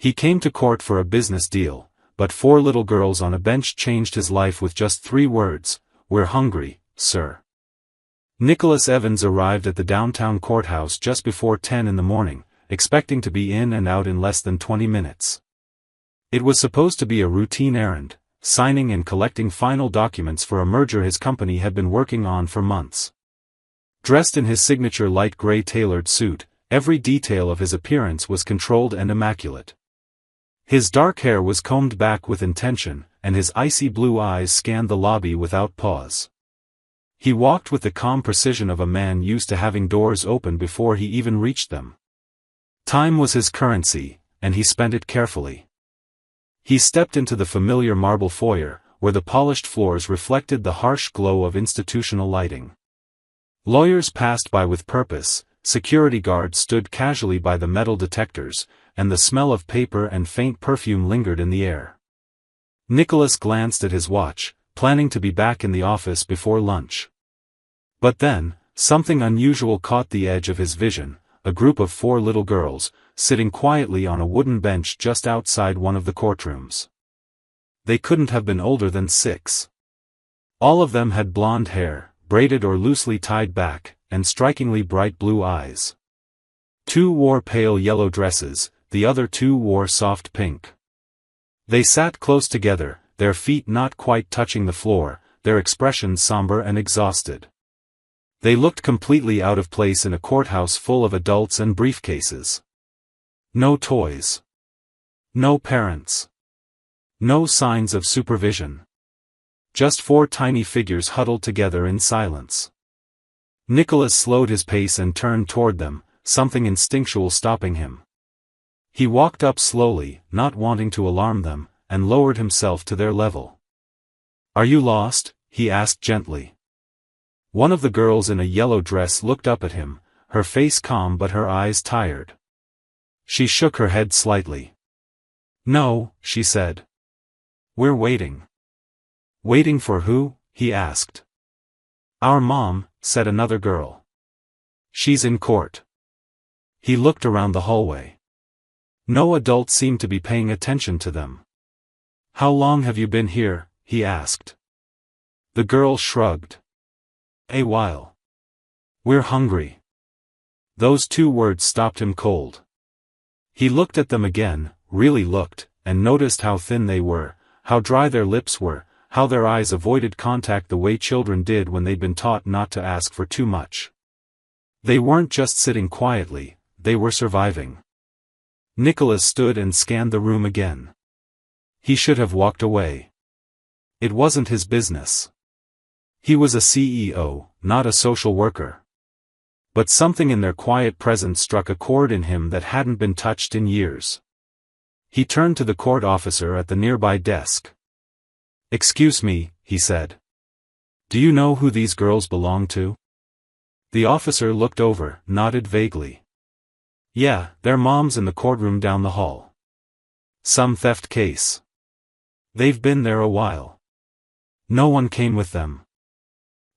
He came to court for a business deal, but 4 little girls on a bench changed his life with just 3 words: "We're hungry, sir." Nicholas Evans arrived at the downtown courthouse just before 10 in the morning, expecting to be in and out in less than 20 minutes. It was supposed to be a routine errand, signing and collecting final documents for a merger his company had been working on for months. Dressed in his signature light gray tailored suit, every detail of his appearance was controlled and immaculate. His dark hair was combed back with intention, and his icy blue eyes scanned the lobby without pause. He walked with the calm precision of a man used to having doors open before he even reached them. Time was his currency, and he spent it carefully. He stepped into the familiar marble foyer, where the polished floors reflected the harsh glow of institutional lighting. Lawyers passed by with purpose, security guards stood casually by the metal detectors, and the smell of paper and faint perfume lingered in the air. Nicholas glanced at his watch, planning to be back in the office before lunch. But then, something unusual caught the edge of his vision: a group of 4 little girls, sitting quietly on a wooden bench just outside one of the courtrooms. They couldn't have been older than 6. All of them had blonde hair, braided or loosely tied back, and strikingly bright blue eyes. 2 wore pale yellow dresses, the other 2 wore soft pink. They sat close together, their feet not quite touching the floor, their expressions somber and exhausted. They looked completely out of place in a courthouse full of adults and briefcases. No toys. No parents. No signs of supervision. Just 4 tiny figures huddled together in silence. Nicholas slowed his pace and turned toward them, something instinctual stopping him. He walked up slowly, not wanting to alarm them, and lowered himself to their level. "Are you lost?" he asked gently. One of the girls in a yellow dress looked up at him, her face calm but her eyes tired. She shook her head slightly. "No," she said. "We're waiting." "Waiting for who?" he asked. "Our mom," said another girl. "She's in court." He looked around the hallway. No adult seemed to be paying attention to them. "How long have you been here?" he asked. The girl shrugged. "A while. We're hungry." Those 2 words stopped him cold. He looked at them again, really looked, and noticed how thin they were, how dry their lips were, how their eyes avoided contact the way children did when they'd been taught not to ask for too much. They weren't just sitting quietly, they were surviving. Nicholas stood and scanned the room again. He should have walked away. It wasn't his business. He was a CEO, not a social worker. But something in their quiet presence struck a chord in him that hadn't been touched in years. He turned to the court officer at the nearby desk. "Excuse me," he said. "Do you know who these girls belong to?" The officer looked over, nodded vaguely. "Yeah, their mom's in the courtroom down the hall. Some theft case. They've been there a while." "No one came with them."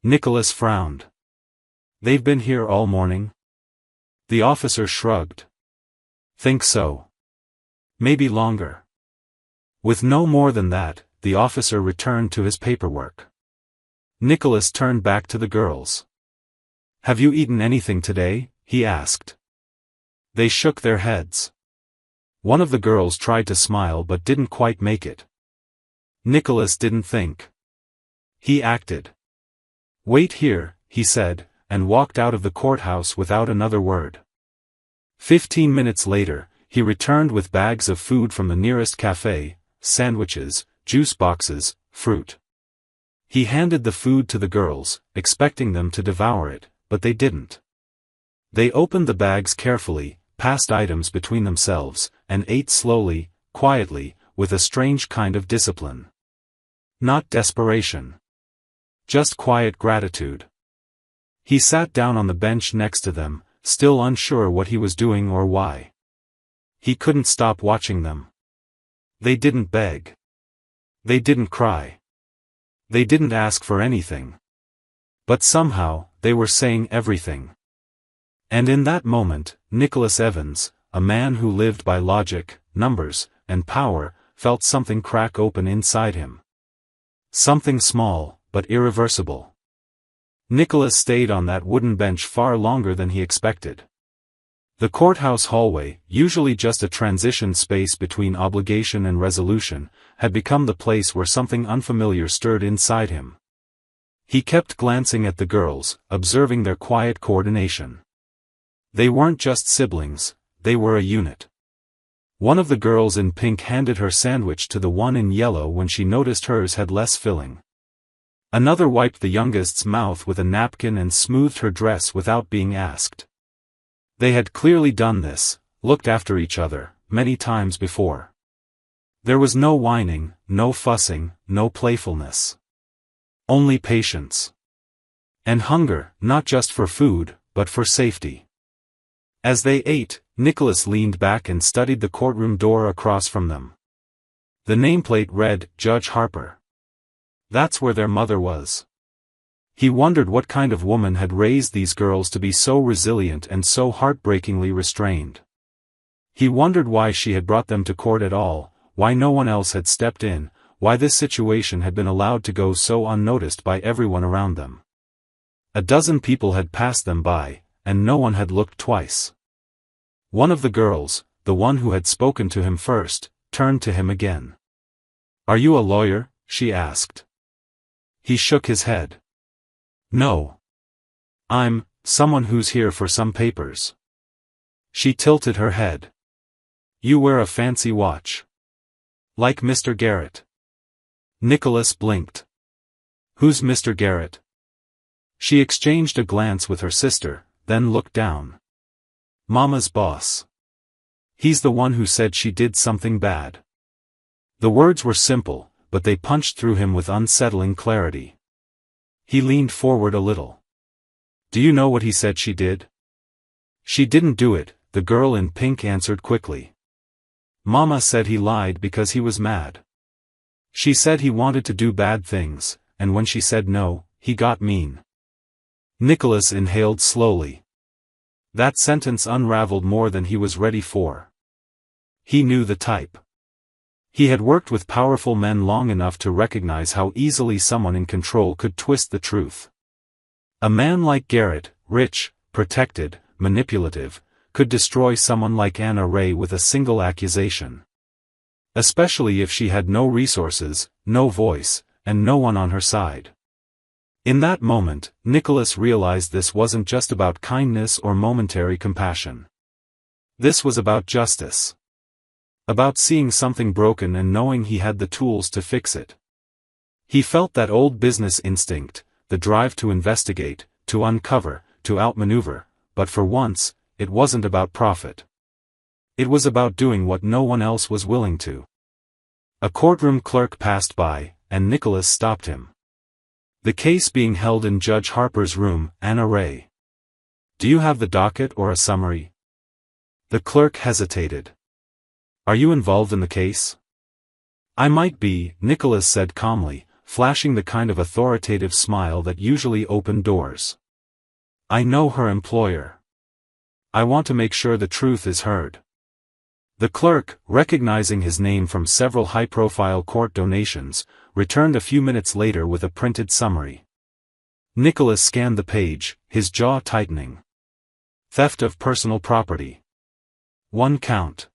Nicholas frowned. "They've been here all morning?" The officer shrugged. "Think so. Maybe longer." With no more than that, the officer returned to his paperwork. Nicholas turned back to the girls. "Have you eaten anything today?" he asked. They shook their heads. One of the girls tried to smile but didn't quite make it. Nicholas didn't think. He acted. "Wait here," he said, and walked out of the courthouse without another word. 15 minutes later, he returned with bags of food from the nearest cafe, sandwiches, juice boxes, fruit. He handed the food to the girls, expecting them to devour it, but they didn't. They opened the bags carefully, passed items between themselves, and ate slowly, quietly, with a strange kind of discipline. Not desperation. Just quiet gratitude. He sat down on the bench next to them, still unsure what he was doing or why. He couldn't stop watching them. They didn't beg. They didn't cry. They didn't ask for anything. But somehow, they were saying everything. And in that moment, Nicholas Evans, a man who lived by logic, numbers, and power, felt something crack open inside him. Something small, but irreversible. Nicholas stayed on that wooden bench far longer than he expected. The courthouse hallway, usually just a transition space between obligation and resolution, had become the place where something unfamiliar stirred inside him. He kept glancing at the girls, observing their quiet coordination. They weren't just siblings, they were a unit. One of the girls in pink handed her sandwich to the one in yellow when she noticed hers had less filling. Another wiped the youngest's mouth with a napkin and smoothed her dress without being asked. They had clearly done this, looked after each other, many times before. There was no whining, no fussing, no playfulness. Only patience. And hunger, not just for food, but for safety. As they ate, Nicholas leaned back and studied the courtroom door across from them. The nameplate read, Judge Harper. That's where their mother was. He wondered what kind of woman had raised these girls to be so resilient and so heartbreakingly restrained. He wondered why she had brought them to court at all, why no one else had stepped in, why this situation had been allowed to go so unnoticed by everyone around them. A dozen people had passed them by, and no one had looked twice. One of the girls, the one who had spoken to him first, turned to him again. "Are you a lawyer?" she asked. He shook his head. "No. I'm someone who's here for some papers." She tilted her head. "You wear a fancy watch. Like Mr. Garrett." Nicholas blinked. "Who's Mr. Garrett?" She exchanged a glance with her sister, then looked down. "Mama's boss. He's the one who said she did something bad." The words were simple, but they punched through him with unsettling clarity. He leaned forward a little. "Do you know what he said she did?" "She didn't do it," the girl in pink answered quickly. "Mama said he lied because he was mad. She said he wanted to do bad things, and when she said no, he got mean." Nicholas inhaled slowly. That sentence unraveled more than he was ready for. He knew the type. He had worked with powerful men long enough to recognize how easily someone in control could twist the truth. A man like Garrett, rich, protected, manipulative, could destroy someone like Anna Ray with a single accusation. Especially if she had no resources, no voice, and no one on her side. In that moment, Nicholas realized this wasn't just about kindness or momentary compassion. This was about justice. About seeing something broken and knowing he had the tools to fix it. He felt that old business instinct, the drive to investigate, to uncover, to outmaneuver, but for once, it wasn't about profit. It was about doing what no one else was willing to. A courtroom clerk passed by, and Nicholas stopped him. "The case being held in Judge Harper's room, Anna Ray. Do you have the docket or a summary?" The clerk hesitated. "Are you involved in the case?" "I might be," Nicholas said calmly, flashing the kind of authoritative smile that usually opened doors. "I know her employer. I want to make sure the truth is heard." The clerk, recognizing his name from several high-profile court donations, returned a few minutes later with a printed summary. Nicholas scanned the page, his jaw tightening. Theft of personal property. 1 count.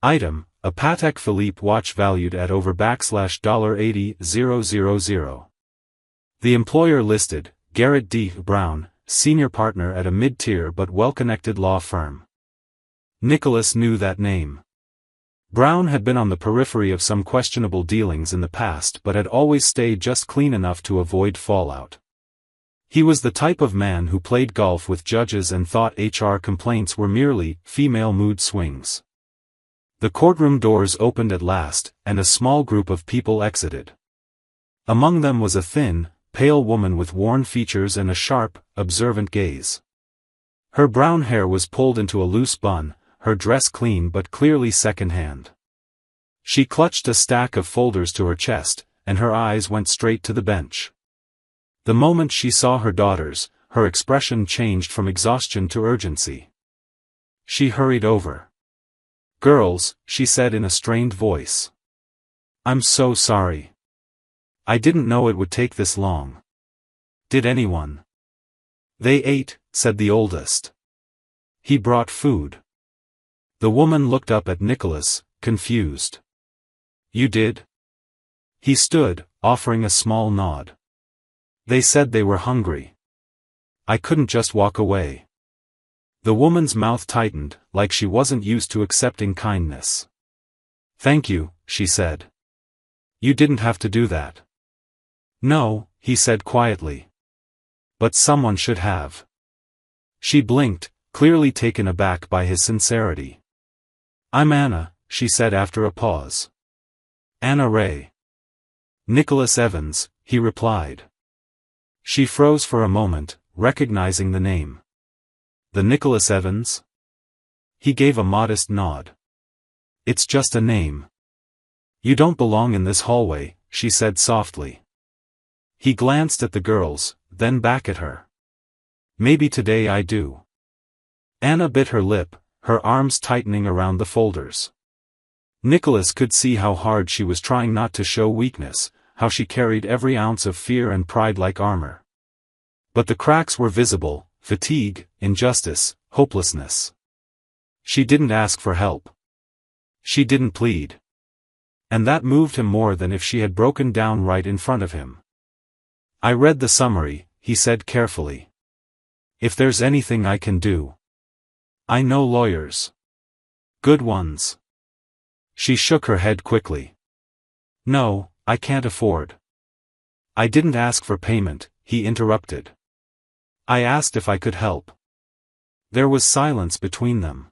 Item, a Patek Philippe watch valued at over $80,000. The employer listed, Garrett D. Brown, senior partner at a mid-tier but well-connected law firm. Nicholas knew that name. Brown had been on the periphery of some questionable dealings in the past but had always stayed just clean enough to avoid fallout. He was the type of man who played golf with judges and thought HR complaints were merely female mood swings. The courtroom doors opened at last, and a small group of people exited. Among them was a thin, pale woman with worn features and a sharp, observant gaze. Her brown hair was pulled into a loose bun, her dress clean but clearly second-hand. She clutched a stack of folders to her chest, and her eyes went straight to the bench. The moment she saw her daughters, her expression changed from exhaustion to urgency. She hurried over. "Girls," she said in a strained voice. "I'm so sorry. I didn't know it would take this long. Did anyone?" "They ate," said the oldest. "He brought food." The woman looked up at Nicholas, confused. "You did?" He stood, offering a small nod. "They said they were hungry. I couldn't just walk away." The woman's mouth tightened, like she wasn't used to accepting kindness. "Thank you," she said. "You didn't have to do that." "No," he said quietly. "But someone should have." She blinked, clearly taken aback by his sincerity. "I'm Anna," she said after a pause. "Anna Ray." "Nicholas Evans," he replied. She froze for a moment, recognizing the name. "The Nicholas Evans?" He gave a modest nod. "It's just a name." "You don't belong in this hallway," she said softly. He glanced at the girls, then back at her. "Maybe today I do." Anna bit her lip, her arms tightening around the folders. Nicholas could see how hard she was trying not to show weakness, how she carried every ounce of fear and pride like armor. But the cracks were visible: fatigue, injustice, hopelessness. She didn't ask for help. She didn't plead. And that moved him more than if she had broken down right in front of him. "I read the summary," he said carefully. "If there's anything I can do. I know lawyers. Good ones." She shook her head quickly. "No, I can't afford." "I didn't ask for payment," he interrupted. "I asked if I could help." There was silence between them.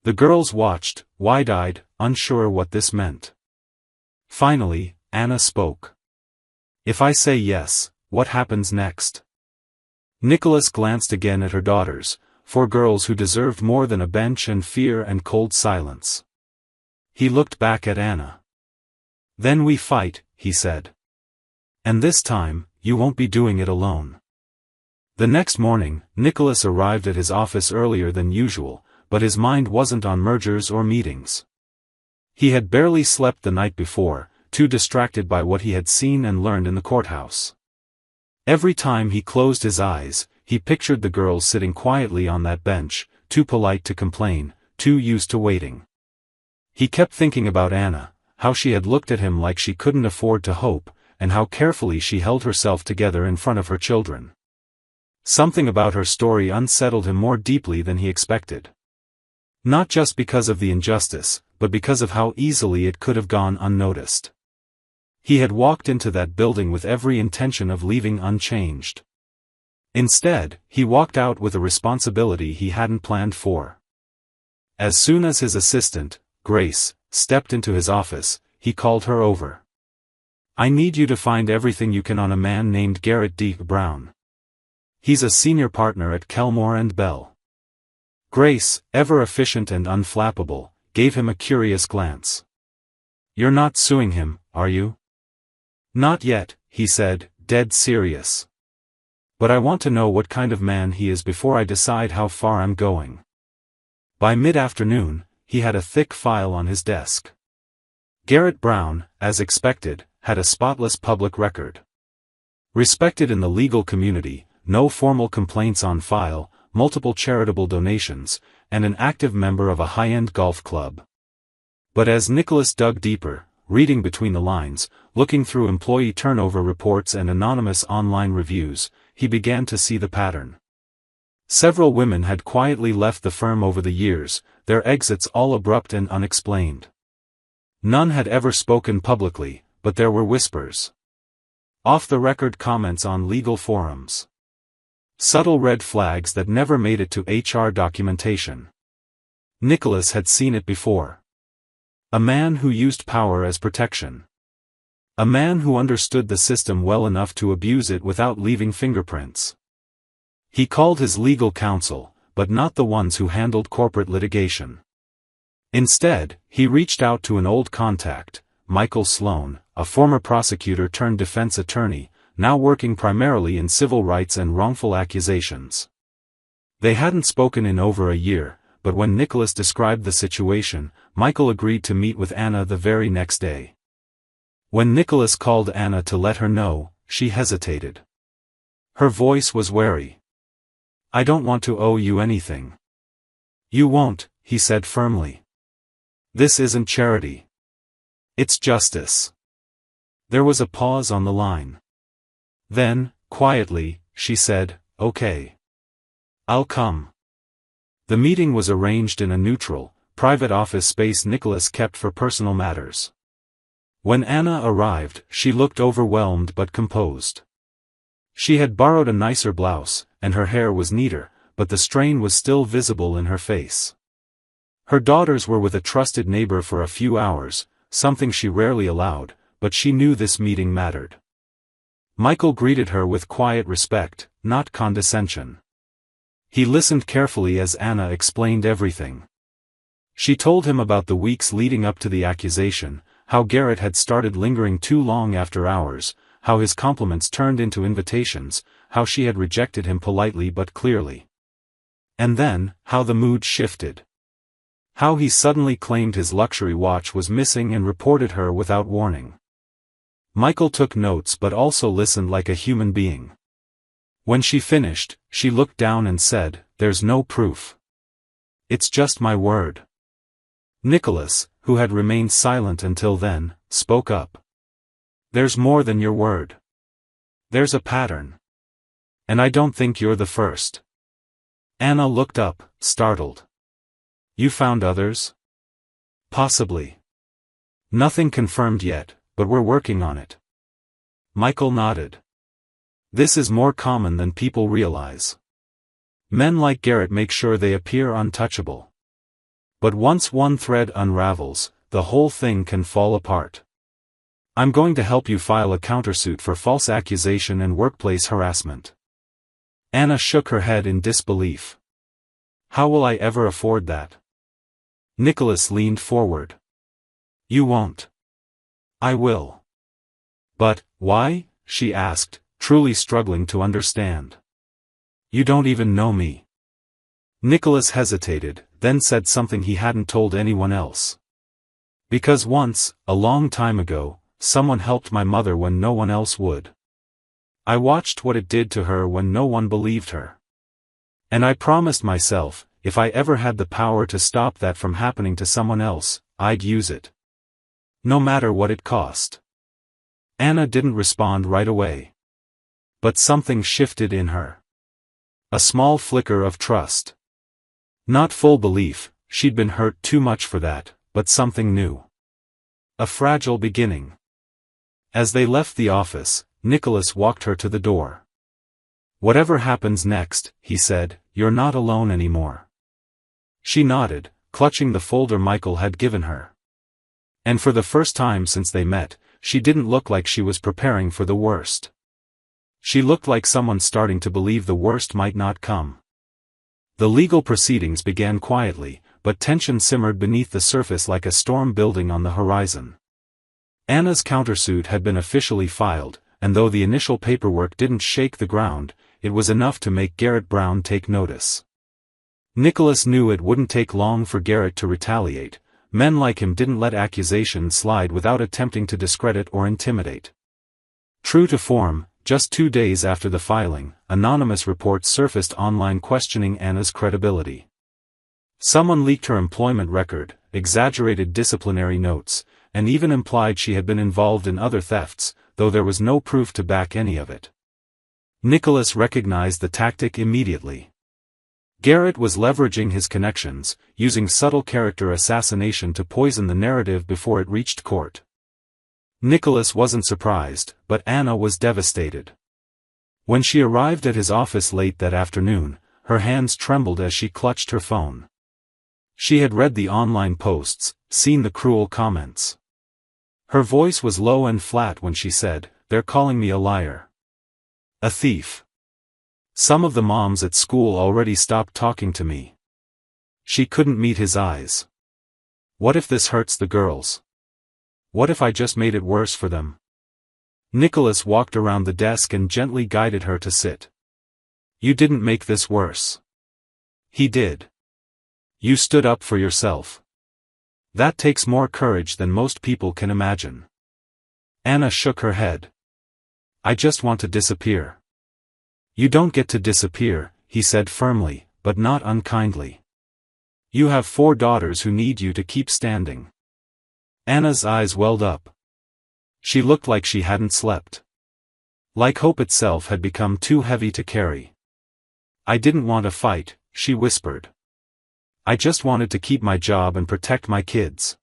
The girls watched, wide-eyed, unsure what this meant. Finally, Anna spoke. "If I say yes, what happens next?" Nicholas glanced again at her daughters, 4 girls who deserved more than a bench and fear and cold silence. He looked back at Anna. "Then we fight," he said. "And this time, you won't be doing it alone." The next morning, Nicholas arrived at his office earlier than usual, but his mind wasn't on mergers or meetings. He had barely slept the night before, too distracted by what he had seen and learned in the courthouse. Every time he closed his eyes, he pictured the girls sitting quietly on that bench, too polite to complain, too used to waiting. He kept thinking about Anna, how she had looked at him like she couldn't afford to hope, and how carefully she held herself together in front of her children. Something about her story unsettled him more deeply than he expected. Not just because of the injustice, but because of how easily it could have gone unnoticed. He had walked into that building with every intention of leaving unchanged. Instead, he walked out with a responsibility he hadn't planned for. As soon as his assistant, Grace, stepped into his office, he called her over. "I need you to find everything you can on a man named Garrett D. Brown. He's a senior partner at Kelmore and Bell." Grace, ever efficient and unflappable, gave him a curious glance. "You're not suing him, are you?" "Not yet," he said, dead serious. "But I want to know what kind of man he is before I decide how far I'm going." By mid-afternoon, he had a thick file on his desk. Garrett Brown, as expected, had a spotless public record. Respected in the legal community, no formal complaints on file, multiple charitable donations, and an active member of a high-end golf club. But as Nicholas dug deeper, reading between the lines, looking through employee turnover reports and anonymous online reviews, he began to see the pattern. Several women had quietly left the firm over the years, their exits all abrupt and unexplained. None had ever spoken publicly, but there were whispers. Off-the-record comments on legal forums. Subtle red flags that never made it to HR documentation. Nicholas had seen it before. A man who used power as protection. A man who understood the system well enough to abuse it without leaving fingerprints. He called his legal counsel, but not the ones who handled corporate litigation. Instead, he reached out to an old contact, Michael Sloan, a former prosecutor turned defense attorney, now working primarily in civil rights and wrongful accusations. They hadn't spoken in over a year, but when Nicholas described the situation, Michael agreed to meet with Anna the very next day. When Nicholas called Anna to let her know, she hesitated. Her voice was wary. "I don't want to owe you anything." "You won't," he said firmly. "This isn't charity. It's justice." There was a pause on the line. Then, quietly, she said, "Okay. I'll come." The meeting was arranged in a neutral, private office space Nicholas kept for personal matters. When Anna arrived, she looked overwhelmed but composed. She had borrowed a nicer blouse, and her hair was neater, but the strain was still visible in her face. Her daughters were with a trusted neighbor for a few hours, something she rarely allowed, but she knew this meeting mattered. Michael greeted her with quiet respect, not condescension. He listened carefully as Anna explained everything. She told him about the weeks leading up to the accusation, how Garrett had started lingering too long after hours, how his compliments turned into invitations, how she had rejected him politely but clearly. And then, how the mood shifted. How he suddenly claimed his luxury watch was missing and reported her without warning. Michael took notes but also listened like a human being. When she finished, she looked down and said, "There's no proof. It's just my word." Nicholas, who had remained silent until then, spoke up. "There's more than your word. There's a pattern. And I don't think you're the first." Anna looked up, startled. "You found others?" "Possibly. Nothing confirmed yet, but we're working on it." Michael nodded. "This is more common than people realize. Men like Garrett make sure they appear untouchable. But once one thread unravels, the whole thing can fall apart. I'm going to help you file a countersuit for false accusation and workplace harassment." Anna shook her head in disbelief. "How will I ever afford that?" Nicholas leaned forward. "You won't." "I will." "But, why?" she asked, truly struggling to understand. "You don't even know me." Nicholas hesitated, then said something he hadn't told anyone else. "Because once, a long time ago, someone helped my mother when no one else would. I watched what it did to her when no one believed her. And I promised myself, if I ever had the power to stop that from happening to someone else, I'd use it. No matter what it cost." Anna didn't respond right away. But something shifted in her. A small flicker of trust. Not full belief, she'd been hurt too much for that, but something new. A fragile beginning. As they left the office, Nicholas walked her to the door. "Whatever happens next," he said, "you're not alone anymore." She nodded, clutching the folder Michael had given her. And for the first time since they met, she didn't look like she was preparing for the worst. She looked like someone starting to believe the worst might not come. The legal proceedings began quietly, but tension simmered beneath the surface like a storm building on the horizon. Anna's countersuit had been officially filed, and though the initial paperwork didn't shake the ground, it was enough to make Garrett Brown take notice. Nicholas knew it wouldn't take long for Garrett to retaliate. Men like him didn't let accusations slide without attempting to discredit or intimidate. True to form, just 2 days after the filing, anonymous reports surfaced online questioning Anna's credibility. Someone leaked her employment record, exaggerated disciplinary notes, and even implied she had been involved in other thefts, though there was no proof to back any of it. Nicholas recognized the tactic immediately. Garrett was leveraging his connections, using subtle character assassination to poison the narrative before it reached court. Nicholas wasn't surprised, but Anna was devastated. When she arrived at his office late that afternoon, her hands trembled as she clutched her phone. She had read the online posts, seen the cruel comments. Her voice was low and flat when she said, "They're calling me a liar. A thief. Some of the moms at school already stopped talking to me." She couldn't meet his eyes. "What if this hurts the girls? What if I just made it worse for them?" Nicholas walked around the desk and gently guided her to sit. "You didn't make this worse." He did. You stood up for yourself. That takes more courage than most people can imagine. Anna shook her head. I just want to disappear. You don't get to disappear, he said firmly, but not unkindly. You have 4 daughters who need you to keep standing. Anna's eyes welled up. She looked like she hadn't slept. Like hope itself had become too heavy to carry. I didn't want to fight, she whispered. I just wanted to keep my job and protect my kids.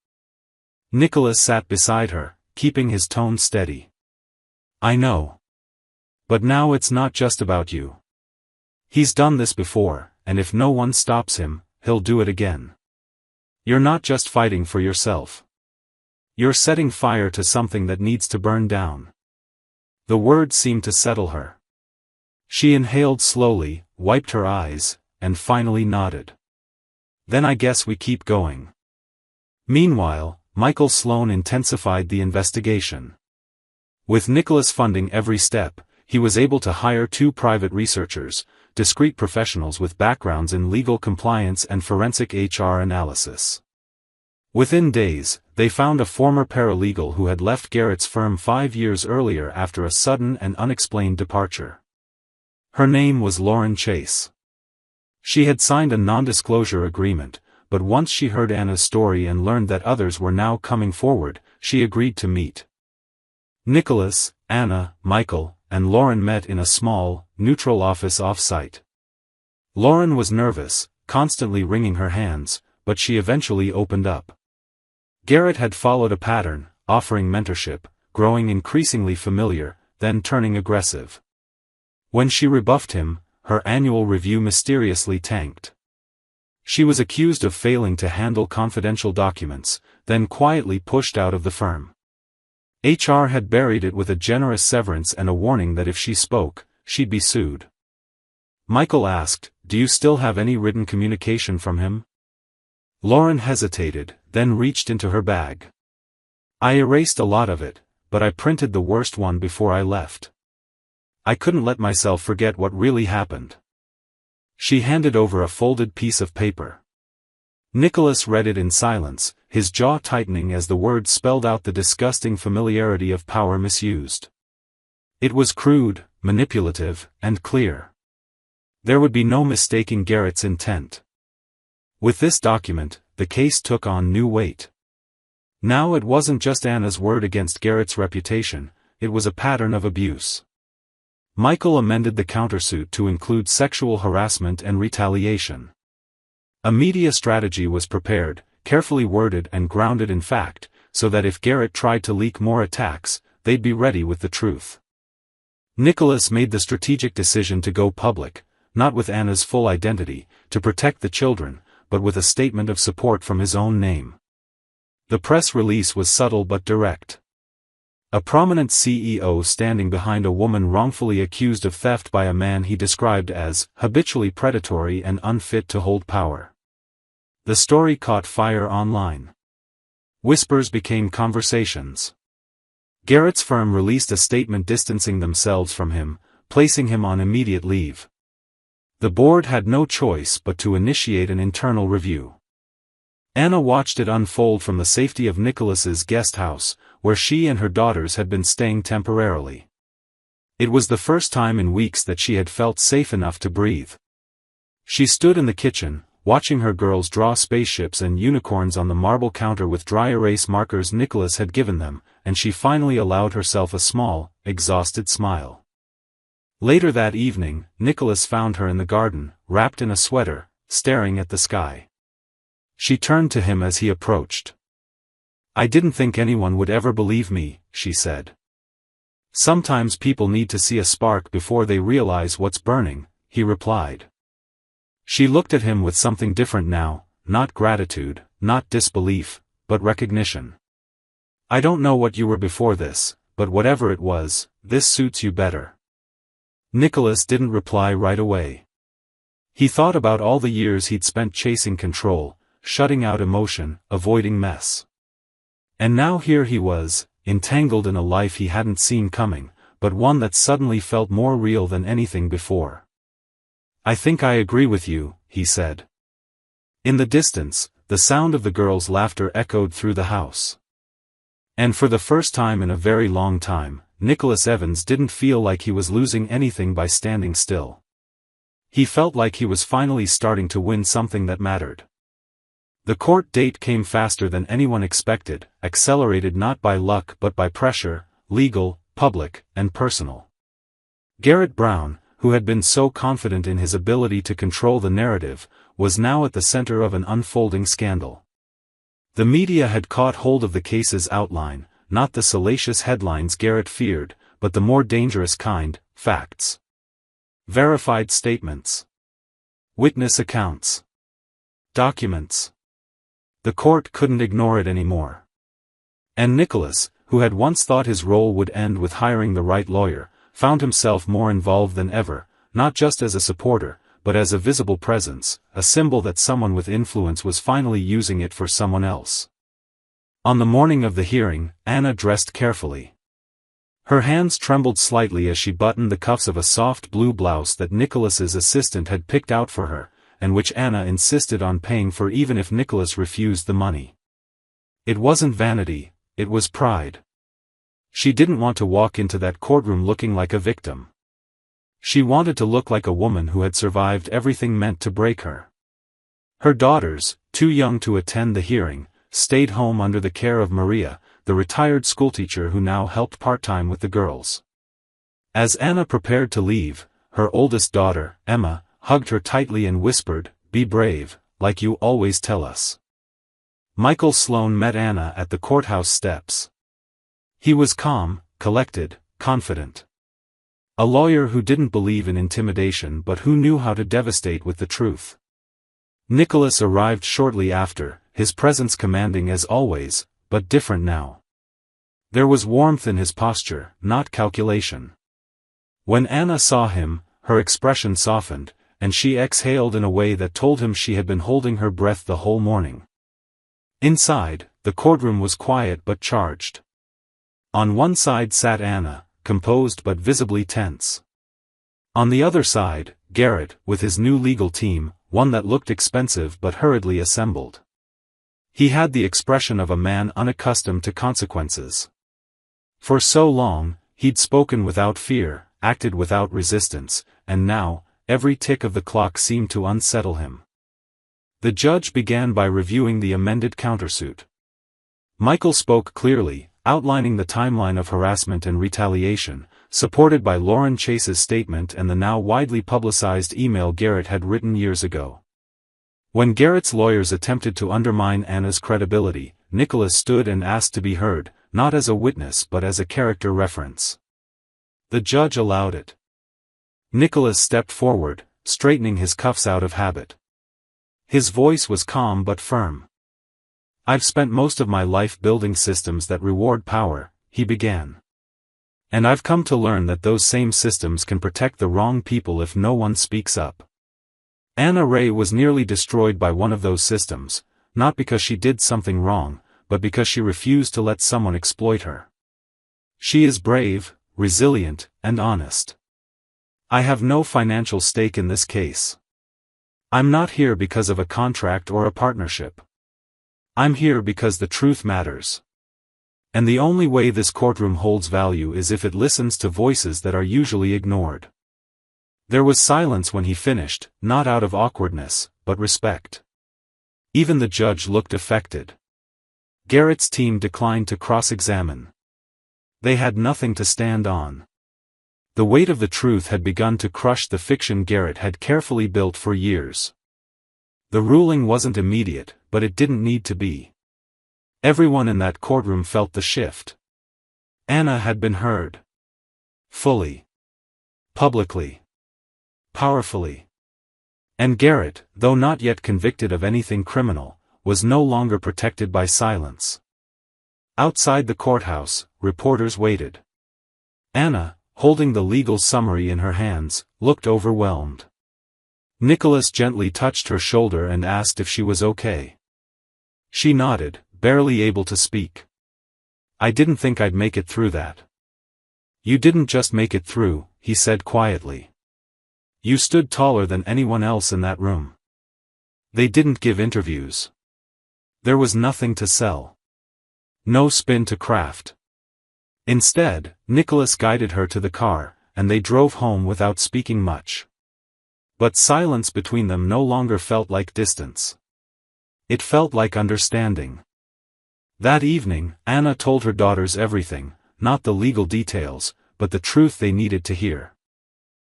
Nicholas sat beside her, keeping his tone steady. I know. But now it's not just about you. He's done this before, and if no one stops him, he'll do it again. You're not just fighting for yourself. You're setting fire to something that needs to burn down. The words seemed to settle her. She inhaled slowly, wiped her eyes, and finally nodded. Then I guess we keep going. Meanwhile, Michael Sloan intensified the investigation. With Nicholas funding every step, he was able to hire 2 private researchers, discreet professionals with backgrounds in legal compliance and forensic HR analysis. Within days, they found a former paralegal who had left Garrett's firm 5 years earlier after a sudden and unexplained departure. Her name was Lauren Chase. She had signed a non-disclosure agreement, but once she heard Anna's story and learned that others were now coming forward, she agreed to meet. Nicholas, Anna, Michael, and Lauren met in a small, neutral office off-site. Lauren was nervous, constantly wringing her hands, but she eventually opened up. Garrett had followed a pattern, offering mentorship, growing increasingly familiar, then turning aggressive. When she rebuffed him, her annual review mysteriously tanked. She was accused of failing to handle confidential documents, then quietly pushed out of the firm. HR had buried it with a generous severance and a warning that if she spoke, she'd be sued. Michael asked, "Do you still have any written communication from him?" Lauren hesitated, then reached into her bag. "I erased a lot of it, but I printed the worst one before I left. I couldn't let myself forget what really happened." She handed over a folded piece of paper. Nicholas read it in silence, his jaw tightening as the words spelled out the disgusting familiarity of power misused. It was crude, manipulative, and clear. There would be no mistaking Garrett's intent. With this document, the case took on new weight. Now it wasn't just Anna's word against Garrett's reputation, it was a pattern of abuse. Michael amended the countersuit to include sexual harassment and retaliation. A media strategy was prepared, carefully worded and grounded in fact, so that if Garrett tried to leak more attacks, they'd be ready with the truth. Nicholas made the strategic decision to go public, not with Anna's full identity, to protect the children, but with a statement of support from his own name. The press release was subtle but direct. A prominent CEO standing behind a woman wrongfully accused of theft by a man he described as habitually predatory and unfit to hold power. The story caught fire online. Whispers became conversations. Garrett's firm released a statement distancing themselves from him, placing him on immediate leave. The board had no choice but to initiate an internal review. Anna watched it unfold from the safety of Nicholas's guest house, where she and her daughters had been staying temporarily. It was the first time in weeks that she had felt safe enough to breathe. She stood in the kitchen, watching her girls draw spaceships and unicorns on the marble counter with dry erase markers Nicholas had given them, and she finally allowed herself a small, exhausted smile. Later that evening, Nicholas found her in the garden, wrapped in a sweater, staring at the sky. She turned to him as he approached. "I didn't think anyone would ever believe me," she said. "Sometimes people need to see a spark before they realize what's burning," he replied. She looked at him with something different now, not gratitude, not disbelief, but recognition. "I don't know what you were before this, but whatever it was, this suits you better." Nicholas didn't reply right away. He thought about all the years he'd spent chasing control, shutting out emotion, avoiding mess. And now here he was, entangled in a life he hadn't seen coming, but one that suddenly felt more real than anything before. "I think I agree with you," he said. In the distance, the sound of the girls' laughter echoed through the house. And for the first time in a very long time, Nicholas Evans didn't feel like he was losing anything by standing still. He felt like he was finally starting to win something that mattered. The court date came faster than anyone expected, accelerated not by luck but by pressure, legal, public, and personal. Garrett Brown, who had been so confident in his ability to control the narrative, was now at the center of an unfolding scandal. The media had caught hold of the case's outline, not the salacious headlines Garrett feared, but the more dangerous kind: facts. Verified statements. Witness accounts. Documents. The court couldn't ignore it anymore. And Nicholas, who had once thought his role would end with hiring the right lawyer, found himself more involved than ever, not just as a supporter, but as a visible presence, a symbol that someone with influence was finally using it for someone else. On the morning of the hearing, Anna dressed carefully. Her hands trembled slightly as she buttoned the cuffs of a soft blue blouse that Nicholas's assistant had picked out for her, and which Anna insisted on paying for even if Nicholas refused the money. It wasn't vanity, it was pride. She didn't want to walk into that courtroom looking like a victim. She wanted to look like a woman who had survived everything meant to break her. Her daughters, too young to attend the hearing, stayed home under the care of Maria, the retired schoolteacher who now helped part-time with the girls. As Anna prepared to leave, her oldest daughter, Emma, hugged her tightly and whispered, "Be brave, like you always tell us." Michael Sloan met Anna at the courthouse steps. He was calm, collected, confident. A lawyer who didn't believe in intimidation but who knew how to devastate with the truth. Nicholas arrived shortly after, his presence commanding as always, but different now. There was warmth in his posture, not calculation. When Anna saw him, her expression softened, and she exhaled in a way that told him she had been holding her breath the whole morning. Inside, the courtroom was quiet but charged. On one side sat Anna, composed but visibly tense. On the other side, Garrett, with his new legal team, one that looked expensive but hurriedly assembled. He had the expression of a man unaccustomed to consequences. For so long, he'd spoken without fear, acted without resistance, and now, every tick of the clock seemed to unsettle him. The judge began by reviewing the amended countersuit. Michael spoke clearly, outlining the timeline of harassment and retaliation, supported by Lauren Chase's statement and the now widely publicized email Garrett had written years ago. When Garrett's lawyers attempted to undermine Anna's credibility, Nicholas stood and asked to be heard, not as a witness but as a character reference. The judge allowed it. Nicholas stepped forward, straightening his cuffs out of habit. His voice was calm but firm. "I've spent most of my life building systems that reward power," he began. "And I've come to learn that those same systems can protect the wrong people if no one speaks up." Anna Ray was nearly destroyed by one of those systems, not because she did something wrong, but because she refused to let someone exploit her. She is brave, resilient, and honest. I have no financial stake in this case. I'm not here because of a contract or a partnership. I'm here because the truth matters. And the only way this courtroom holds value is if it listens to voices that are usually ignored. There was silence when he finished, not out of awkwardness, but respect. Even the judge looked affected. Garrett's team declined to cross-examine. They had nothing to stand on. The weight of the truth had begun to crush the fiction Garrett had carefully built for years. The ruling wasn't immediate, but it didn't need to be. Everyone in that courtroom felt the shift. Anna had been heard. Fully. Publicly. Powerfully. And Garrett, though not yet convicted of anything criminal, was no longer protected by silence. Outside the courthouse, reporters waited. Anna, holding the legal summary in her hands, looked overwhelmed. Nicholas gently touched her shoulder and asked if she was okay. She nodded, barely able to speak. "I didn't think I'd make it through that." "You didn't just make it through," he said quietly. "You stood taller than anyone else in that room. They didn't give interviews. There was nothing to sell. No spin to craft. Instead, Nicholas guided her to the car, and they drove home without speaking much. But silence between them no longer felt like distance. It felt like understanding. That evening, Anna told her daughters everything, not the legal details, but the truth they needed to hear.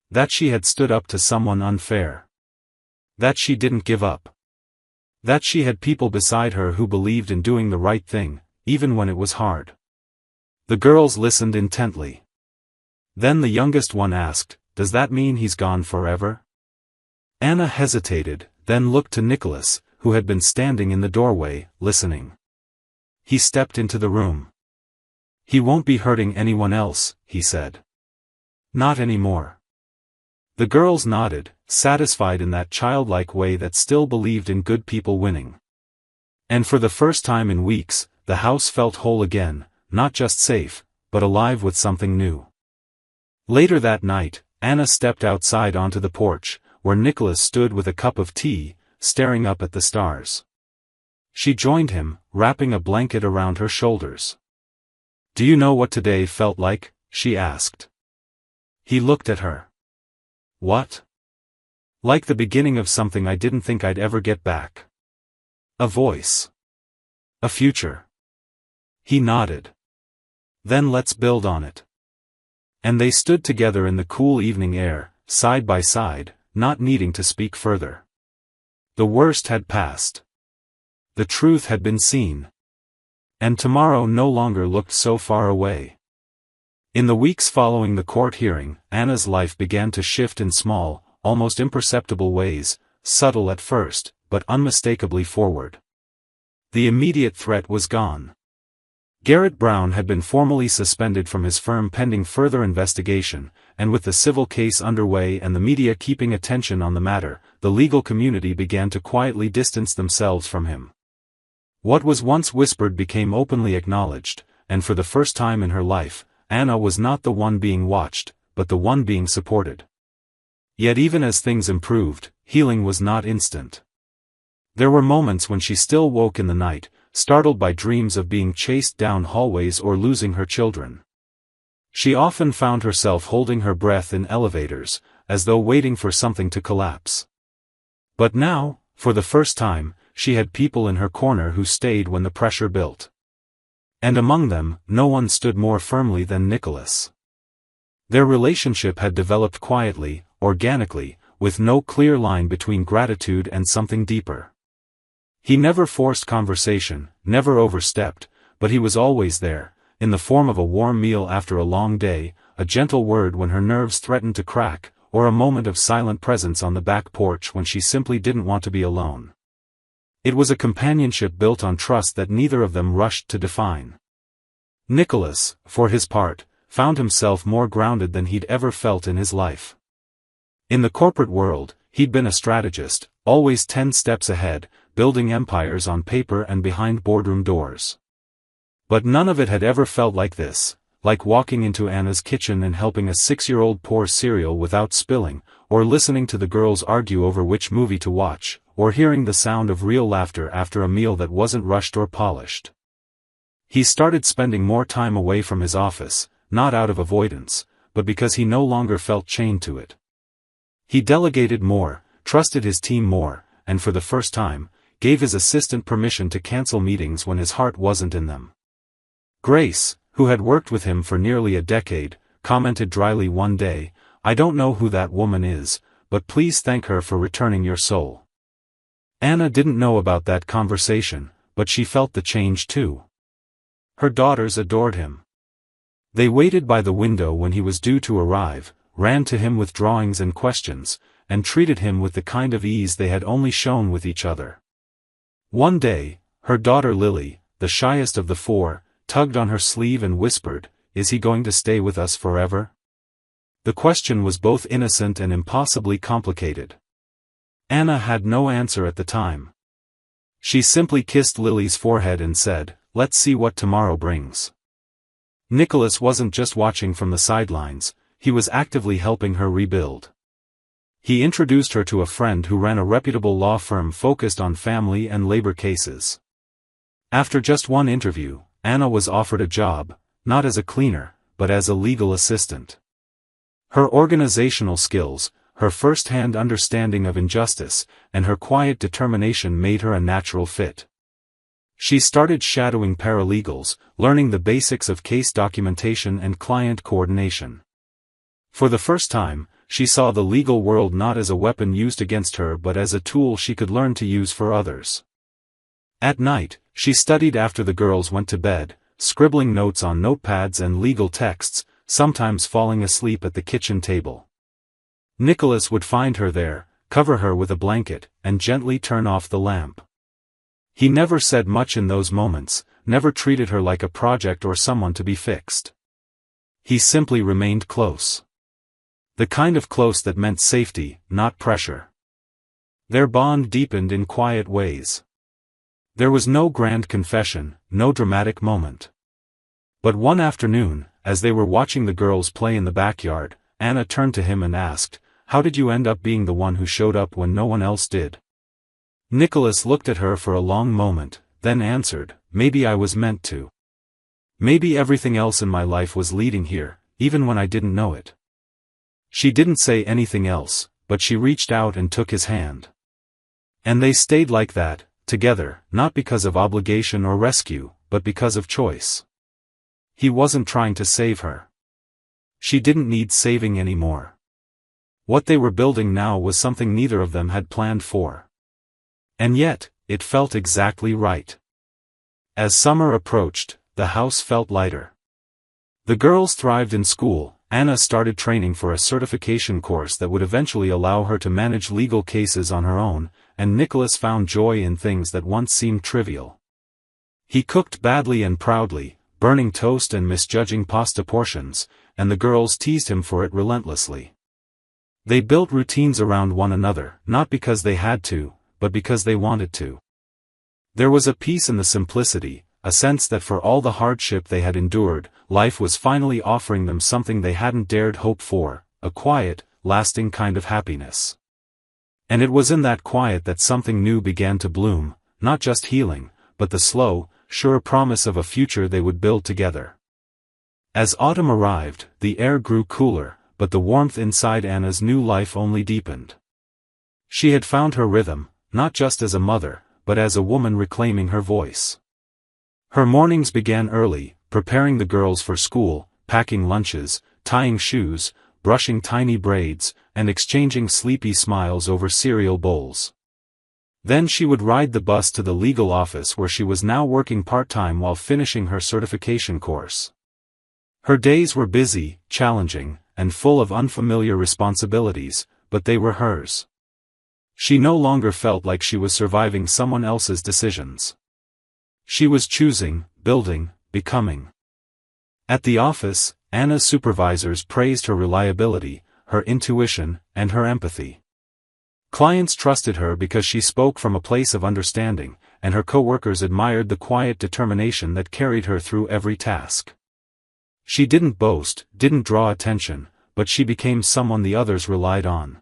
That she had stood up to someone unfair. That she didn't give up. That she had people beside her who believed in doing the right thing, even when it was hard. The girls listened intently. Then the youngest one asked, "Does that mean he's gone forever?" Anna hesitated, then looked to Nicholas, who had been standing in the doorway, listening. He stepped into the room. "He won't be hurting anyone else," he said. "Not anymore." The girls nodded, satisfied in that childlike way that still believed in good people winning. And for the first time in weeks, the house felt whole again, not just safe, but alive with something new. Later that night, Anna stepped outside onto the porch, where Nicholas stood with a cup of tea, staring up at the stars. She joined him, wrapping a blanket around her shoulders. "Do you know what today felt like?" she asked. He looked at her. "What?" "Like the beginning of something I didn't think I'd ever get back. A voice. A future." He nodded. "Then let's build on it." And they stood together in the cool evening air, side by side, not needing to speak further. The worst had passed. The truth had been seen. And tomorrow no longer looked so far away. In the weeks following the court hearing, Anna's life began to shift in small, almost imperceptible ways, subtle at first, but unmistakably forward. The immediate threat was gone. Garrett Brown had been formally suspended from his firm pending further investigation, and with the civil case underway and the media keeping attention on the matter, the legal community began to quietly distance themselves from him. What was once whispered became openly acknowledged, and for the first time in her life, Anna was not the one being watched, but the one being supported. Yet even as things improved, healing was not instant. There were moments when she still woke in the night, startled by dreams of being chased down hallways or losing her children. She often found herself holding her breath in elevators, as though waiting for something to collapse. But now, for the first time, she had people in her corner who stayed when the pressure built. And among them, no one stood more firmly than Nicholas. Their relationship had developed quietly, organically, with no clear line between gratitude and something deeper. He never forced conversation, never overstepped, but he was always there, in the form of a warm meal after a long day, a gentle word when her nerves threatened to crack, or a moment of silent presence on the back porch when she simply didn't want to be alone. It was a companionship built on trust that neither of them rushed to define. Nicholas, for his part, found himself more grounded than he'd ever felt in his life. In the corporate world, he'd been a strategist, always 10 steps ahead, building empires on paper and behind boardroom doors. But none of it had ever felt like this, like walking into Anna's kitchen and helping a 6-year-old pour cereal without spilling, or listening to the girls argue over which movie to watch, or hearing the sound of real laughter after a meal that wasn't rushed or polished. He started spending more time away from his office, not out of avoidance, but because he no longer felt chained to it. He delegated more, trusted his team more, and for the first time, gave his assistant permission to cancel meetings when his heart wasn't in them. Grace, who had worked with him for nearly a decade, commented dryly one day, "I don't know who that woman is, but please thank her for returning your soul." Anna didn't know about that conversation, but she felt the change too. Her daughters adored him. They waited by the window when he was due to arrive, ran to him with drawings and questions, and treated him with the kind of ease they had only shown with each other. One day, her daughter Lily, the shyest of the 4, tugged on her sleeve and whispered, "Is he going to stay with us forever?" The question was both innocent and impossibly complicated. Anna had no answer at the time. She simply kissed Lily's forehead and said, "Let's see what tomorrow brings." Nicholas wasn't just watching from the sidelines, he was actively helping her rebuild. He introduced her to a friend who ran a reputable law firm focused on family and labor cases. After just one interview, Anna was offered a job, not as a cleaner, but as a legal assistant. Her organizational skills, her first-hand understanding of injustice, and her quiet determination made her a natural fit. She started shadowing paralegals, learning the basics of case documentation and client coordination. For the first time, she saw the legal world not as a weapon used against her but as a tool she could learn to use for others. At night, she studied after the girls went to bed, scribbling notes on notepads and legal texts, sometimes falling asleep at the kitchen table. Nicholas would find her there, cover her with a blanket, and gently turn off the lamp. He never said much in those moments, never treated her like a project or someone to be fixed. He simply remained close. The kind of close that meant safety, not pressure. Their bond deepened in quiet ways. There was no grand confession, no dramatic moment. But one afternoon, as they were watching the girls play in the backyard, Anna turned to him and asked, "How did you end up being the one who showed up when no one else did?" Nicholas looked at her for a long moment, then answered, "Maybe I was meant to. Maybe everything else in my life was leading here, even when I didn't know it." She didn't say anything else, but she reached out and took his hand. And they stayed like that, together, not because of obligation or rescue, but because of choice. He wasn't trying to save her. She didn't need saving anymore. What they were building now was something neither of them had planned for. And yet, it felt exactly right. As summer approached, the house felt lighter. The girls thrived in school. Anna started training for a certification course that would eventually allow her to manage legal cases on her own, and Nicholas found joy in things that once seemed trivial. He cooked badly and proudly, burning toast and misjudging pasta portions, and the girls teased him for it relentlessly. They built routines around one another, not because they had to, but because they wanted to. There was a peace in the simplicity, a sense that for all the hardship they had endured, life was finally offering them something they hadn't dared hope for, a quiet, lasting kind of happiness. And it was in that quiet that something new began to bloom, not just healing, but the slow, sure promise of a future they would build together. As autumn arrived, the air grew cooler, but the warmth inside Anna's new life only deepened. She had found her rhythm, not just as a mother, but as a woman reclaiming her voice. Her mornings began early, preparing the girls for school, packing lunches, tying shoes, brushing tiny braids, and exchanging sleepy smiles over cereal bowls. Then she would ride the bus to the legal office where she was now working part-time while finishing her certification course. Her days were busy, challenging, and full of unfamiliar responsibilities, but they were hers. She no longer felt like she was surviving someone else's decisions. She was choosing, building, becoming. At the office, Anna's supervisors praised her reliability, her intuition, and her empathy. Clients trusted her because she spoke from a place of understanding, and her coworkers admired the quiet determination that carried her through every task. She didn't boast, didn't draw attention, but she became someone the others relied on.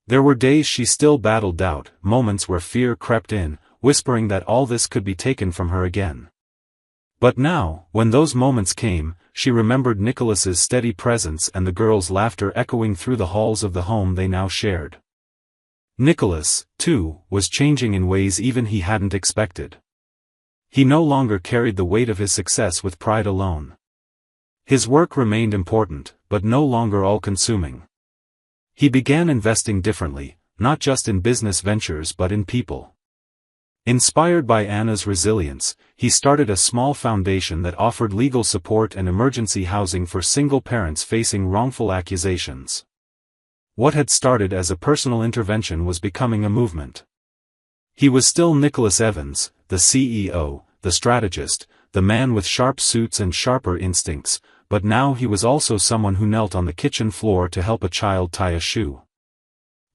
There were days she still battled doubt, moments where fear crept in, whispering that all this could be taken from her again. But now, when those moments came, she remembered Nicholas's steady presence and the girls' laughter echoing through the halls of the home they now shared. Nicholas, too, was changing in ways even he hadn't expected. He no longer carried the weight of his success with pride alone. His work remained important, but no longer all-consuming. He began investing differently, not just in business ventures but in people. Inspired by Anna's resilience, he started a small foundation that offered legal support and emergency housing for single parents facing wrongful accusations. What had started as a personal intervention was becoming a movement. He was still Nicholas Evans, the CEO, the strategist, the man with sharp suits and sharper instincts, but now he was also someone who knelt on the kitchen floor to help a child tie a shoe.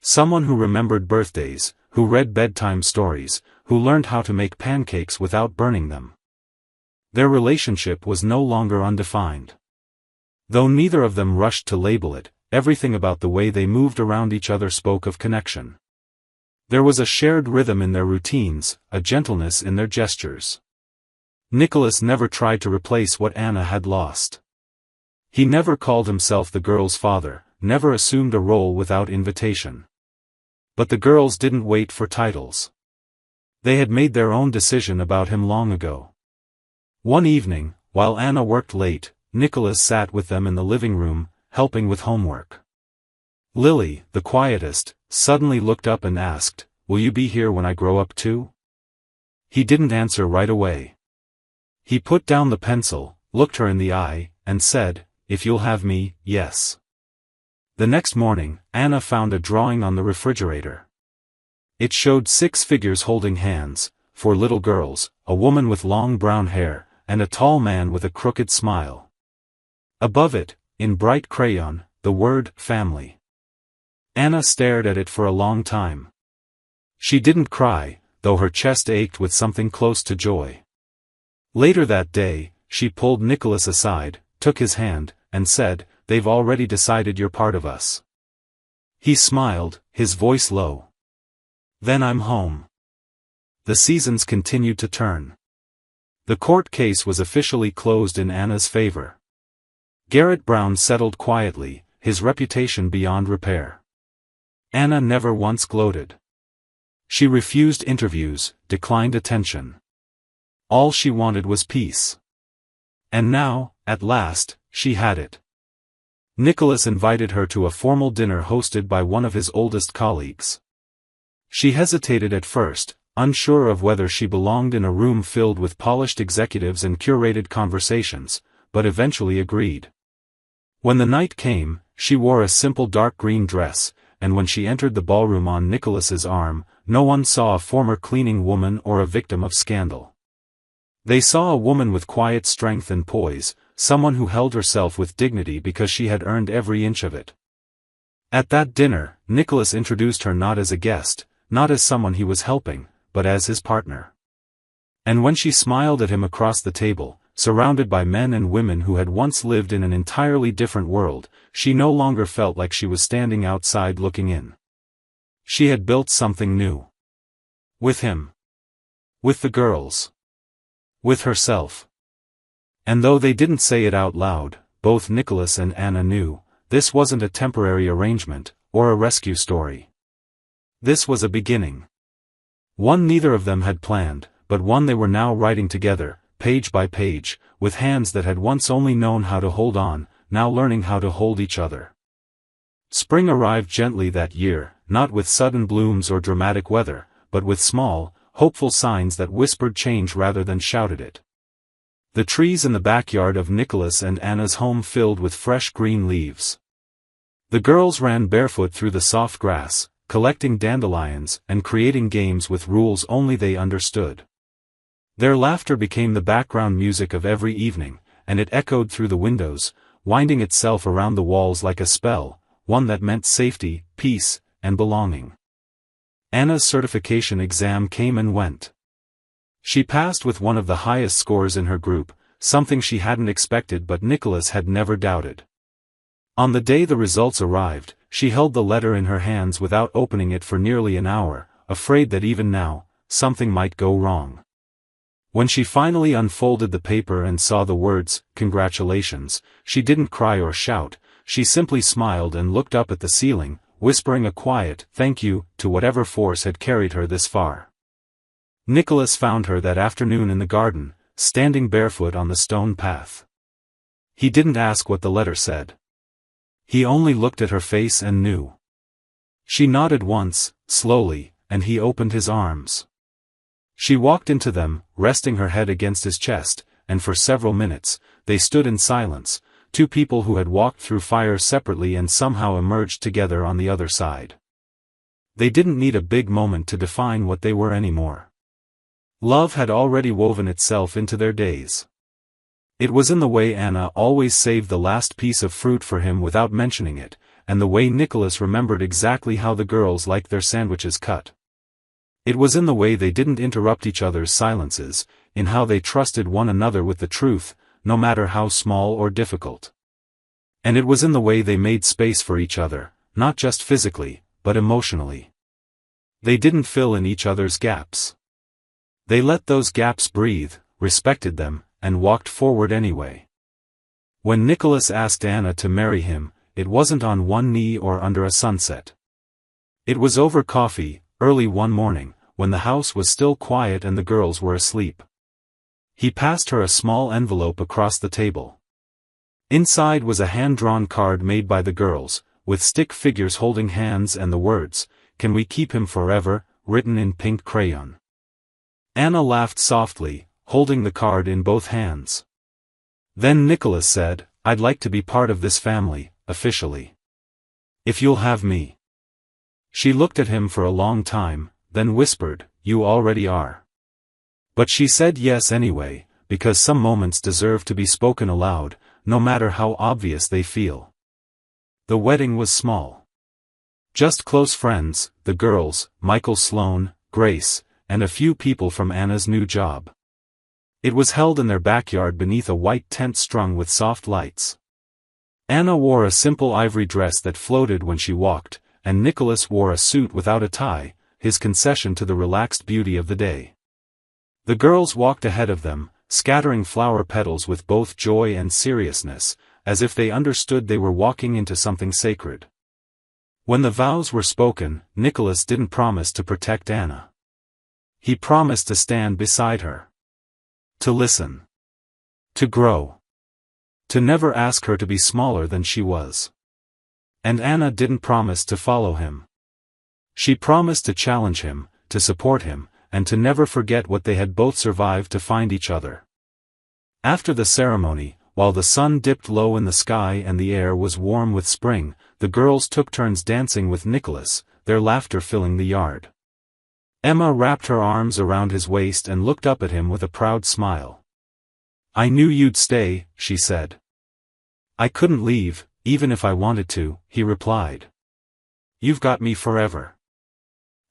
Someone who remembered birthdays, who read bedtime stories, who learned how to make pancakes without burning them. Their relationship was no longer undefined. Though neither of them rushed to label it, everything about the way they moved around each other spoke of connection. There was a shared rhythm in their routines, a gentleness in their gestures. Nicholas never tried to replace what Anna had lost. He never called himself the girl's father, never assumed a role without invitation. But the girls didn't wait for titles. They had made their own decision about him long ago. One evening, while Anna worked late, Nicholas sat with them in the living room, helping with homework. Lily, the quietest, suddenly looked up and asked, "Will you be here when I grow up too?" He didn't answer right away. He put down the pencil, looked her in the eye, and said, "If you'll have me, yes." The next morning, Anna found a drawing on the refrigerator. It showed 6 figures holding hands, 4 little girls, a woman with long brown hair, and a tall man with a crooked smile. Above it, in bright crayon, the word family. Anna stared at it for a long time. She didn't cry, though her chest ached with something close to joy. Later that day, she pulled Nicholas aside, took his hand, and said, "They've already decided you're part of us." He smiled, his voice low. "Then I'm home." The seasons continued to turn. The court case was officially closed in Anna's favor. Garrett Brown settled quietly, his reputation beyond repair. Anna never once gloated. She refused interviews, declined attention. All she wanted was peace. And now, at last, she had it. Nicholas invited her to a formal dinner hosted by one of his oldest colleagues. She hesitated at first, unsure of whether she belonged in a room filled with polished executives and curated conversations, but eventually agreed. When the night came, she wore a simple dark green dress, and when she entered the ballroom on Nicholas's arm, no one saw a former cleaning woman or a victim of scandal. They saw a woman with quiet strength and poise, someone who held herself with dignity because she had earned every inch of it. At that dinner, Nicholas introduced her not as a guest, not as someone he was helping, but as his partner. And when she smiled at him across the table, surrounded by men and women who had once lived in an entirely different world, she no longer felt like she was standing outside looking in. She had built something new. With him. With the girls. With herself. And though they didn't say it out loud, both Nicholas and Anna knew, this wasn't a temporary arrangement, or a rescue story. This was a beginning. One neither of them had planned, but one they were now writing together, page by page, with hands that had once only known how to hold on, now learning how to hold each other. Spring arrived gently that year, not with sudden blooms or dramatic weather, but with small, hopeful signs that whispered change rather than shouted it. The trees in the backyard of Nicholas and Anna's home filled with fresh green leaves. The girls ran barefoot through the soft grass, collecting dandelions and creating games with rules only they understood. Their laughter became the background music of every evening, and it echoed through the windows, winding itself around the walls like a spell, one that meant safety, peace, and belonging. Anna's certification exam came and went. She passed with one of the highest scores in her group, something she hadn't expected but Nicholas had never doubted. On the day the results arrived, she held the letter in her hands without opening it for nearly an hour, afraid that even now, something might go wrong. When she finally unfolded the paper and saw the words, "Congratulations," she didn't cry or shout, she simply smiled and looked up at the ceiling, whispering a quiet "thank you" to whatever force had carried her this far. Nicholas found her that afternoon in the garden, standing barefoot on the stone path. He didn't ask what the letter said. He only looked at her face and knew. She nodded once, slowly, and he opened his arms. She walked into them, resting her head against his chest, and for several minutes, they stood in silence, two people who had walked through fire separately and somehow emerged together on the other side. They didn't need a big moment to define what they were anymore. Love had already woven itself into their days. It was in the way Anna always saved the last piece of fruit for him without mentioning it, and the way Nicholas remembered exactly how the girls liked their sandwiches cut. It was in the way they didn't interrupt each other's silences, in how they trusted one another with the truth, no matter how small or difficult. And it was in the way they made space for each other, not just physically, but emotionally. They didn't fill in each other's gaps. They let those gaps breathe, respected them, and walked forward anyway. When Nicholas asked Anna to marry him, it wasn't on one knee or under a sunset. It was over coffee, early one morning, when the house was still quiet and the girls were asleep. He passed her a small envelope across the table. Inside was a hand-drawn card made by the girls, with stick figures holding hands and the words, "Can we keep him forever?" written in pink crayon. Anna laughed softly, holding the card in both hands. Then Nicholas said, "I'd like to be part of this family, officially. If you'll have me." She looked at him for a long time, then whispered, "You already are." But she said yes anyway, because some moments deserve to be spoken aloud, no matter how obvious they feel. The wedding was small. Just close friends, the girls, Michael Sloane, Grace, and a few people from Anna's new job. It was held in their backyard beneath a white tent strung with soft lights. Anna wore a simple ivory dress that floated when she walked, and Nicholas wore a suit without a tie, his concession to the relaxed beauty of the day. The girls walked ahead of them, scattering flower petals with both joy and seriousness, as if they understood they were walking into something sacred. When the vows were spoken, Nicholas didn't promise to protect Anna. He promised to stand beside her. To listen. To grow. To never ask her to be smaller than she was. And Anna didn't promise to follow him. She promised to challenge him, to support him, and to never forget what they had both survived to find each other. After the ceremony, while the sun dipped low in the sky and the air was warm with spring, the girls took turns dancing with Nicholas, their laughter filling the yard. Emma wrapped her arms around his waist and looked up at him with a proud smile. "I knew you'd stay," she said. "I couldn't leave, even if I wanted to," he replied. "You've got me forever."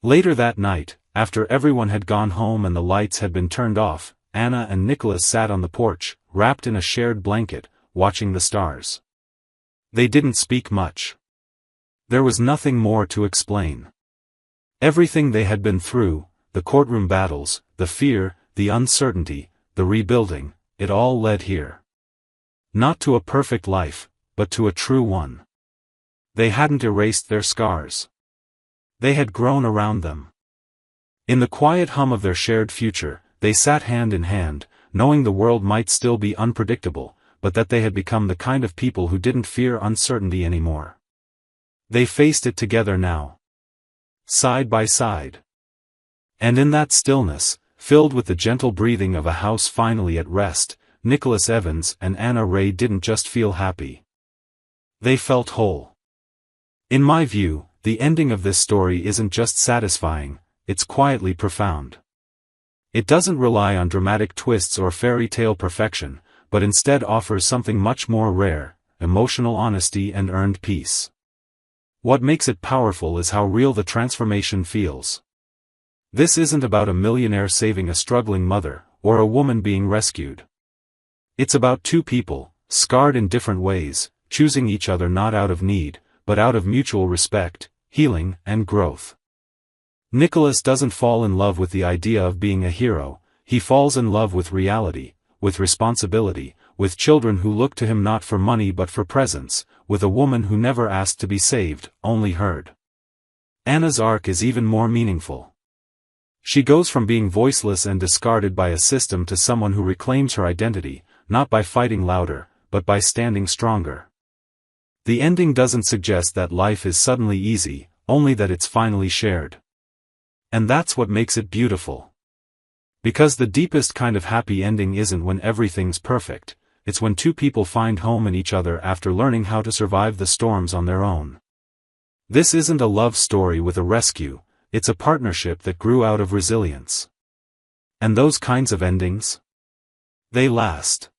Later that night, after everyone had gone home and the lights had been turned off, Anna and Nicholas sat on the porch, wrapped in a shared blanket, watching the stars. They didn't speak much. There was nothing more to explain. Everything they had been through, the courtroom battles, the fear, the uncertainty, the rebuilding, it all led here. Not to a perfect life, but to a true one. They hadn't erased their scars. They had grown around them. In the quiet hum of their shared future, they sat hand in hand, knowing the world might still be unpredictable, but that they had become the kind of people who didn't fear uncertainty anymore. They faced it together now. Side by side. And in that stillness, filled with the gentle breathing of a house finally at rest, Nicholas Evans and Anna Ray didn't just feel happy. They felt whole. In my view, the ending of this story isn't just satisfying, it's quietly profound. It doesn't rely on dramatic twists or fairy tale perfection, but instead offers something much more rare, emotional honesty and earned peace. What makes it powerful is how real the transformation feels. This isn't about a millionaire saving a struggling mother, or a woman being rescued. It's about two people, scarred in different ways, choosing each other not out of need, but out of mutual respect, healing, and growth. Nicholas doesn't fall in love with the idea of being a hero, he falls in love with reality, with responsibility, with children who look to him not for money but for presence, with a woman who never asked to be saved, only heard. Anna's arc is even more meaningful. She goes from being voiceless and discarded by a system to someone who reclaims her identity, not by fighting louder, but by standing stronger. The ending doesn't suggest that life is suddenly easy, only that it's finally shared. And that's what makes it beautiful. Because the deepest kind of happy ending isn't when everything's perfect, it's when two people find home in each other after learning how to survive the storms on their own. This isn't a love story with a rescue, it's a partnership that grew out of resilience. And those kinds of endings? They last.